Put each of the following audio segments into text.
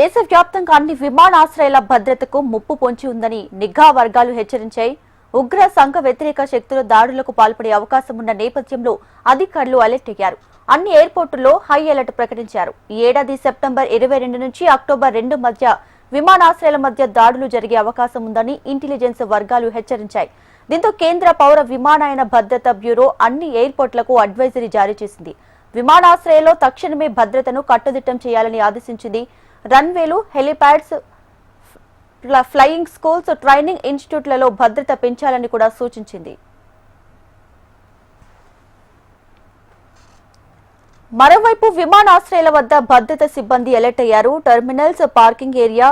దేశవ్యాప్తంగా అన్ని విమానాశ్రయాల భద్రతకు ముప్పు పొంచి ఉందని నిఘా వర్గాలు హెచ్చరించాయి. ఉగ్ర సంఘ వ్యతిరేక శక్తులు దాడులకు పాల్పడే అవకాశం ఉన్న నేపథ్యంలో అధికారులు అలర్ట్ అయ్యారు. అన్ని ఎయిర్పోర్టుల్లో హై అలర్ట్ ప్రకటించారు. ఈ ఏడాది సెప్టెంబర్ 22 నుంచి అక్టోబర్ 2 మధ్య విమానాశ్రయాల మధ్య దాడులు జరిగే అవకాశం ఉందని ఇంటెలిజెన్స్ వర్గాలు హెచ్చరించాయి. దీంతో కేంద్ర పౌర విమానయాన భద్రత బ్యూరో అన్ని ఎయిర్పోర్టులకు అడ్వైజరీ జారీ చేసింది. విమానాశ్రయాల్లో తక్షణమే భద్రతను కట్టుదిట్టం చేయాలని ఆదేశించింది. రన్వేలు, హెలిప్యాడ్స్, ఫ్లయింగ్ స్కూల్స్, ట్రైనింగ్ ఇన్స్టిట్యూట్లలో భద్రత పెంచాలని కూడా సూచించింది. మరోవైపు విమానాశ్రయాల వద్ద భద్రత సిబ్బంది అలర్ట్ అయ్యారు. Terminals, parking area,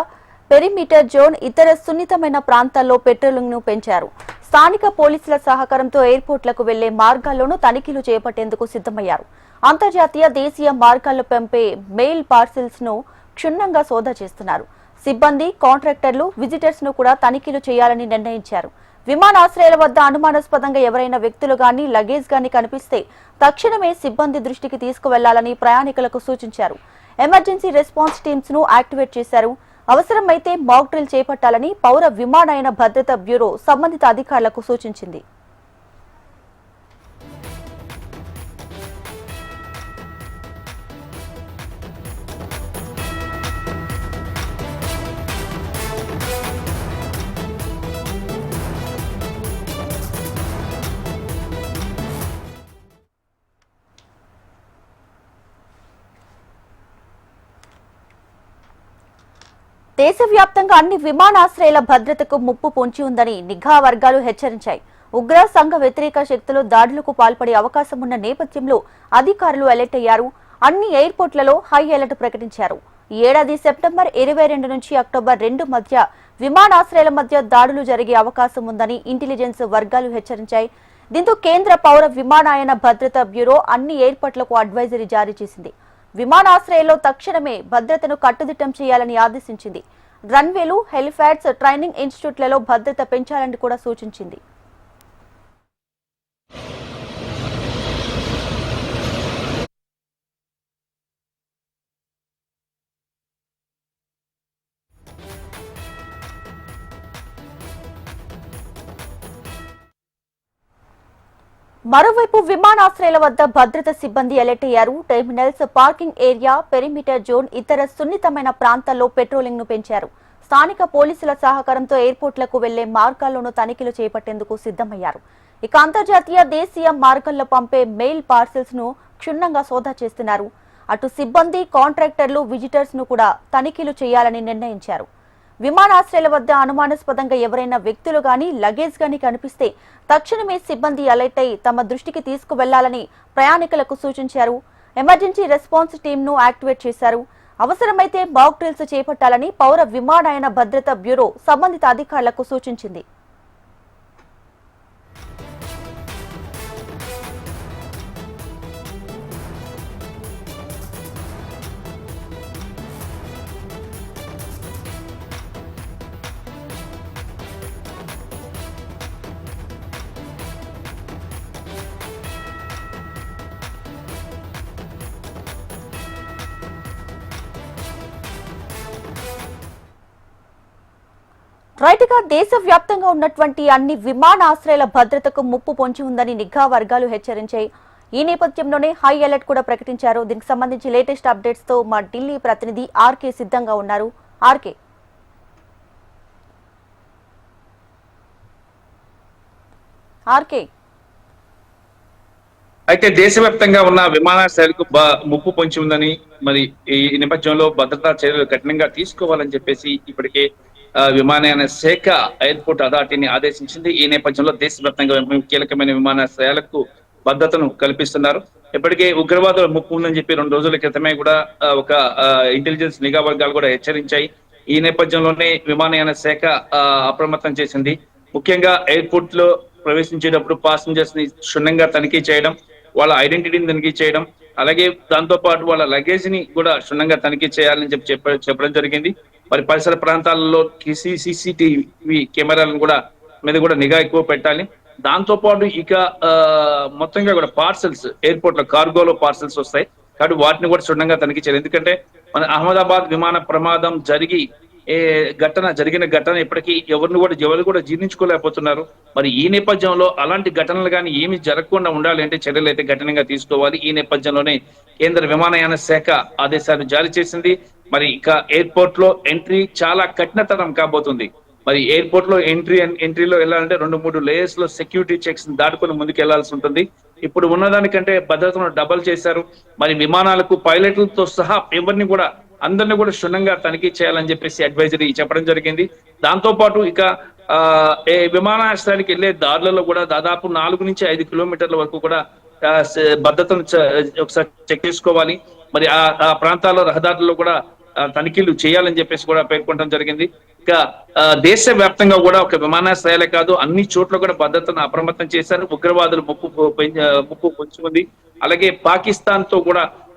perimeter zone, ఇతర సున్నితమైన ప్రాంతాల్లో పెట్రోలింగ్ ను పెంచారు. స్థానిక పోలీసుల సహకారంతో ఎయిర్పోర్ట్లకు వెళ్లే మార్గాల్లోనూ తనిఖీలు చేపట్టేందుకు సిద్ధమయ్యారు. అంతర్జాతీయ, దేశీయ మార్గాల్లో పంపే మెయిల్ పార్సిల్స్ ను క్షుణ్ణంగా సోదా చేస్తున్నారు. సిబ్బంది, కాంట్రాక్టర్లు, విజిటర్స్ ను కూడా తనిఖీలు చేయాలని నిర్ణయించారు. విమానాశ్రయాల వద్ద అనుమానాస్పదంగా ఎవరైనా వ్యక్తులు గాని, లగేజ్ గాని కనిపిస్తే తక్షణమే సిబ్బంది దృష్టికి తీసుకువెళ్లాలని ప్రయాణికులకు సూచించారు. ఎమర్జెన్సీ రెస్పాన్స్ టీమ్స్ ను యాక్టివేట్ చేశారు. అవసరమైతే మాక్ డ్రిల్ చేపట్టాలని పౌర విమానయాన భద్రత బ్యూరో సంబంధిత అధికారులకు సూచించింది. దేశవ్యాప్తంగా అన్ని విమానాశ్రయాల భద్రతకు ముప్పు పొంచి ఉందని నిఘా వర్గాలు హెచ్చరించాయి. ఉగ్ర సంఘ వ్యతిరేక శక్తులు దాడులకు పాల్పడే అవకాశం ఉన్న నేపథ్యంలో అధికారులు అలర్ట్ అయ్యారు. అన్ని ఎయిర్పోర్ట్లలో హై అలర్ట్ ప్రకటించారు. ఈ ఏడాది సెప్టెంబర్ 22 నుంచి అక్టోబర్ 2 మధ్య విమానాశ్రయాల మధ్య దాడులు జరిగే అవకాశం ఉందని ఇంటెలిజెన్స్ వర్గాలు హెచ్చరించాయి. దీంతో కేంద్ర పౌర విమానయాన భద్రత బ్యూరో అన్ని ఎయిర్పోర్ట్లకు అడ్వైజరీ జారీ చేసింది. విమానాశ్రయాల్లో తక్షణమే భద్రతను కట్టుదిట్టం చేయాలని ఆదేశించింది. రన్వేలు, హెలిప్యాడ్స్, ట్రైనింగ్ ఇన్స్టిట్యూట్లలో భద్రత పెంచాలని కూడా సూచించింది. మరోవైపు విమానాశ్రయాల వద్ద భద్రత సిబ్బంది అలర్ట్ అయ్యారు. Terminals, parking area, perimeter zone, ఇతర సున్నితమైన ప్రాంతాల్లో పెట్రోలింగ్ ను పెంచారు. స్థానిక పోలీసుల సహకారంతో ఎయిర్పోర్ట్లకు వెళ్లే మార్గాల్లోనూ తనిఖీలు చేపట్టేందుకు సిద్ధమయ్యారు. ఇక అంతర్జాతీయ, దేశీయ మార్గాల్లో పంపే మెయిల్ పార్సిల్స్ ను క్షుణ్ణంగా సోదా చేస్తున్నారు. అటు సిబ్బంది, కాంట్రాక్టర్లు, విజిటర్స్ ను కూడా తనిఖీలు చేయాలని నిర్ణయించారు. విమానాశ్రయాల వద్ద అనుమానాస్పదంగా ఎవరైనా వ్యక్తులు గాని, లగేజ్ గాని కనిపిస్తే తక్షణమే సిబ్బంది అలర్ట్ అయి తమ దృష్టికి తీసుకువెళ్లాలని ప్రయాణికులకు సూచించారు. ఎమర్జెన్సీ రెస్పాన్స్ టీమ్ ను యాక్టివేట్ చేశారు. అవసరమైతే మాక్ డ్రిల్స్ చేపట్టాలని పౌర విమానయాన భద్రత బ్యూరో సంబంధిత అధికారులకు సూచించింది. రైట్గా దేశవ్యాప్తంగా ఉన్నటువంటి అన్ని విమానాశ్రయాల భద్రతకు ముప్పు పొంచి ఉందని నిఘా వర్గాలు హెచ్చరించాయి. ఈ నేపథ్యంలోనే హై అలర్ట్ కూడా ప్రకటించారు. దీనికి సంబంధించి లేటెస్ట్ అప్డేట్స్ తో మా ఢిల్లీ ప్రతినిధి ఆర్కే సిద్ధంగా ఉన్నారు. ఆర్కే, అయితే దేశవ్యాప్తంగా ఉన్న విమానాశ్రయాలకు ముప్పు పొంచి ఉందని, మరి ఈ నేపథ్యంలో భద్రతా చర్యలు కఠినంగా తీసుకోవాలని చెప్పేసి ఇప్పటికే విమానయాన శాఖ ఎయిర్పోర్ట్ అథారిటీని ఆదేశించింది. ఈ నేపథ్యంలో దేశవ్యాప్తంగా కీలకమైన విమానాశ్రయాలకు భద్రతను కల్పిస్తున్నారు. ఇప్పటికే ఉగ్రవాదుల ముప్పు ఉందని చెప్పి 2 రోజుల క్రితమే కూడా ఒక ఇంటెలిజెన్స్ నిఘా వర్గాలు కూడా హెచ్చరించాయి. ఈ నేపథ్యంలోనే విమానయాన శాఖ అప్రమత్తం చేసింది. ముఖ్యంగా ఎయిర్పోర్ట్ లో ప్రవేశించేటప్పుడు పాసింజర్స్ ని క్షుణ్ణంగా తనిఖీ చేయడం, వాళ్ళ ఐడెంటిటీని తనిఖీ చేయడం, అలాగే దాంతో పాటు వాళ్ళ లగేజ్ ని కూడా క్షుణ్ణంగా తనిఖీ చేయాలని చెప్పడం జరిగింది. మరి పరిసర ప్రాంతాలలో CCTV కెమెరాలను కూడా మీద కూడా నిఘా ఎక్కువ పెట్టాలి. దాంతో పాటు ఇక మొత్తంగా కూడా పార్సల్స్ ఎయిర్పోర్ట్ లో కార్గోలో పార్సల్స్ వస్తాయి కాబట్టి వాటిని కూడా క్షుణ్ణంగా తనిఖీ చేయాలి. ఎందుకంటే మన అహ్మదాబాద్ విమాన ప్రమాదం జరిగిన ఘటన ఇప్పటికీ ఎవరు కూడా జీర్ణించుకోలేకపోతున్నారు. మరి ఈ నేపథ్యంలో అలాంటి ఘటనలు కానీ ఏమి జరగకుండా ఉండాలి అంటే చర్యలు అయితే కఠినంగా తీసుకోవాలి. ఈ నేపథ్యంలోనే కేంద్ర విమానయాన శాఖ ఆదేశాలు జారీ చేసింది. మరి ఇక ఎయిర్పోర్ట్ లో ఎంట్రీ చాలా కఠినతరం కాబోతుంది. మరి ఎయిర్పోర్ట్ లో ఎంట్రీలో వెళ్ళాలంటే 2-3 లేయర్స్ లో సెక్యూరిటీ చెక్స్ దాటుకొని ముందుకు వెళ్లాల్సి ఉంటుంది. ఇప్పుడు ఉన్నదానికంటే భద్రతను డబల్ చేశారు. మరి విమానాలకు పైలట్లతో సహా అందరినీ కూడా క్షుణ్ణంగా తనిఖీ చేయాలని చెప్పేసి అడ్వైజరీ చెప్పడం జరిగింది. దాంతో పాటు ఇక విమానాశ్రయానికి వెళ్లే దారులలో కూడా దాదాపు 4-5 కిలోమీటర్ల వరకు కూడా భద్రతను ఒకసారి చెక్ చేసుకోవాలి. మరి ఆ ప్రాంతాల్లో రహదారుల్లో కూడా తనిఖీలు చేయాలని చెప్పేసి కూడా పేర్కొనడం జరిగింది. ఇక దేశ వ్యాప్తంగా కూడా ఒక విమానాశ్రయాలే కాదు అన్ని చోట్ల కూడా భద్రతను అప్రమత్తం చేశారు. ఉగ్రవాదులు ముప్పు పొంచి ఉంది. అలాగే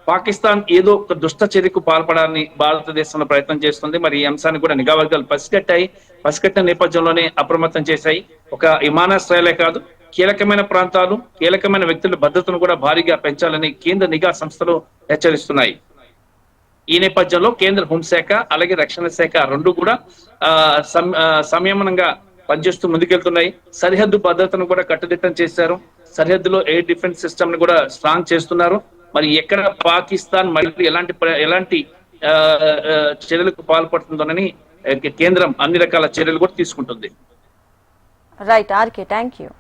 పాకిస్తాన్ ఏదో ఒక దుష్ట చర్యకు పాల్పడాలని భారతదేశంలో ప్రయత్నం చేస్తుంది. మరి ఈ అంశాన్ని కూడా నిఘా వర్గాలు పసిగట్టిన నేపథ్యంలోనే అప్రమత్తం చేశాయి. ఒక విమానాశ్రయాలే కాదు కీలకమైన ప్రాంతాలు, కీలకమైన వ్యక్తుల భద్రతను కూడా భారీగా పెంచాలని కేంద్ర నిఘా సంస్థలు హెచ్చరిస్తున్నాయి. ఈ నేపథ్యంలో కేంద్ర హోంశాఖ అలాగే రక్షణ శాఖ రెండు కూడా సంయమనంగా పనిచేస్తూ ముందుకెళ్తున్నాయి. సరిహద్దు భద్రతను కూడా కట్టుదిట్టం చేశారు. సరిహద్దులో ఎయిర్ డిఫెన్స్ సిస్టమ్ ని కూడా స్ట్రాంగ్ చేస్తున్నారు. మరి ఎక్కడ పాకిస్తాన్ మళ్ళీ ఎలాంటి చర్యలకు పాల్పడుతుందోనని కేంద్రం అన్ని రకాల చర్యలు కూడా తీసుకుంటుంది. Right RK, thank you.